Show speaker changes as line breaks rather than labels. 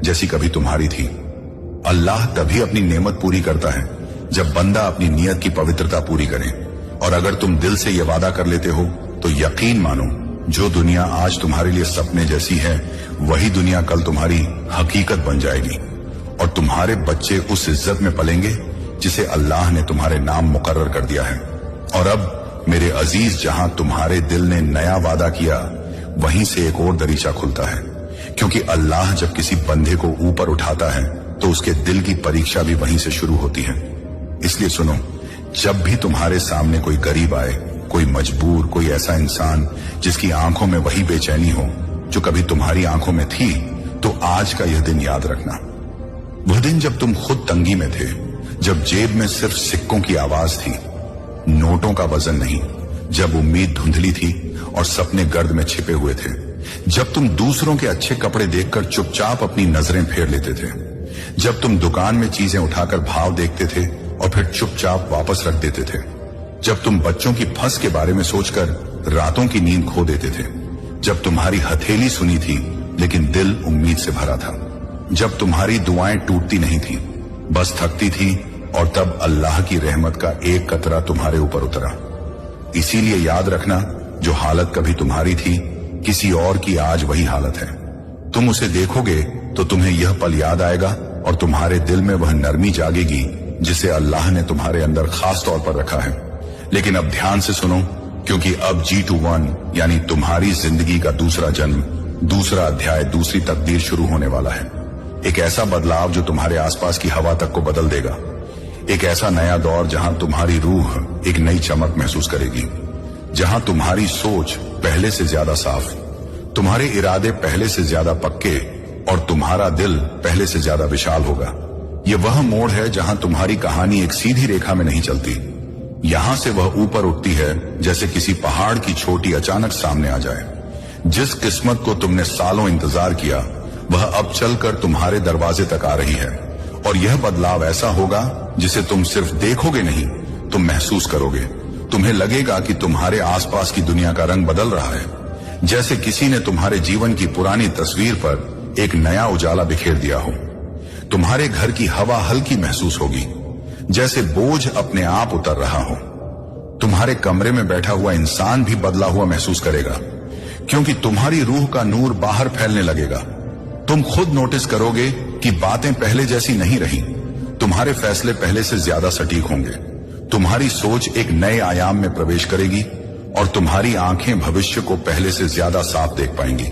जैसी कभी तुम्हारी थी। अल्लाह तभी अपनी नेमत पूरी करता है जब बंदा अपनी नियत की पवित्रता पूरी करे। और अगर तुम दिल से यह वादा कर लेते हो तो यकीन मानो, जो दुनिया आज तुम्हारे लिए सपने जैसी है वही दुनिया कल तुम्हारी हकीकत बन जाएगी, और तुम्हारे बच्चे उस इज्जत में पलेंगे जिसे अल्लाह ने तुम्हारे नाम मुकर्रर कर दिया है। और अब मेरे अजीज, जहां तुम्हारे दिल ने नया वादा किया वहीं से एक और दरीचा खुलता है, क्योंकि अल्लाह जब किसी बंदे को ऊपर उठाता है तो उसके दिल की परीक्षा भी वहीं से शुरू होती है। इसलिए सुनो, जब भी तुम्हारे सामने कोई गरीब आए, कोई मजबूर, कोई ऐसा इंसान जिसकी आंखों में वही बेचैनी हो जो कभी तुम्हारी आंखों में थी, तो आज का यह दिन याद रखना। वह दिन जब तुम खुद तंगी में थे, जब जेब में सिर्फ सिक्कों की आवाज थी, नोटों का वजन नहीं, जब उम्मीद धुंधली थी और सपने गर्द में छिपे हुए थे, जब तुम दूसरों के अच्छे कपड़े देखकर चुपचाप अपनी नजरें फेर लेते थे, जब तुम दुकान में चीजें उठाकर भाव देखते थे और फिर चुपचाप वापस रख देते थे, जब तुम बच्चों की फंस के बारे में सोचकर रातों की नींद खो देते थे, जब तुम्हारी हथेली सुनी थी लेकिन दिल उम्मीद से भरा था, जब तुम्हारी दुआएं टूटती नहीं थी, बस थकती थी, और तब अल्लाह की रहमत का एक कतरा तुम्हारे ऊपर उतरा। इसीलिए याद रखना, जो हालत कभी तुम्हारी थी किसी और की आज वही हालत है। तुम उसे देखोगे तो तुम्हें यह पल याद आएगा और तुम्हारे दिल में वह नरमी जागेगी जिसे अल्लाह ने तुम्हारे अंदर खास तौर पर रखा है। लेकिन अब ध्यान से सुनो, क्योंकि अब G21 यानी तुम्हारी जिंदगी का दूसरा जन्म, दूसरा अध्याय, दूसरी तकदीर शुरू होने वाला है। एक ऐसा बदलाव जो तुम्हारे आसपास की हवा तक को बदल देगा। एक ऐसा नया दौर जहां तुम्हारी रूह एक नई चमक महसूस करेगी, जहां तुम्हारी सोच पहले से ज्यादा साफ, तुम्हारे इरादे पहले से ज्यादा पक्के और तुम्हारा दिल पहले से ज्यादा विशाल होगा। यह वह मोड़ है जहां तुम्हारी कहानी एक सीधी रेखा में नहीं चलती। यहां से वह ऊपर उठती है जैसे किसी पहाड़ की चोटी अचानक सामने आ जाए। जिस किस्मत को तुमने सालों इंतजार किया वह अब चलकर तुम्हारे दरवाजे तक आ रही है, और यह बदलाव ऐसा होगा जिसे तुम सिर्फ देखोगे नहीं, तुम महसूस करोगे। तुम्हें लगेगा कि तुम्हारे आसपास की दुनिया का रंग बदल रहा है, जैसे किसी ने तुम्हारे जीवन की पुरानी तस्वीर पर एक नया उजाला बिखेर दिया हो। तुम्हारे घर की हवा हल्की महसूस होगी, जैसे बोझ अपने आप उतर रहा हो। तुम्हारे कमरे में बैठा हुआ इंसान भी बदला हुआ महसूस करेगा, क्योंकि तुम्हारी रूह का नूर बाहर फैलने लगेगा। तुम खुद नोटिस करोगे कि बातें पहले जैसी नहीं रही, तुम्हारे फैसले पहले से ज्यादा सटीक होंगे, तुम्हारी सोच एक नए आयाम में प्रवेश करेगी और तुम्हारी आंखें भविष्य को पहले से ज्यादा साफ देख पाएंगी।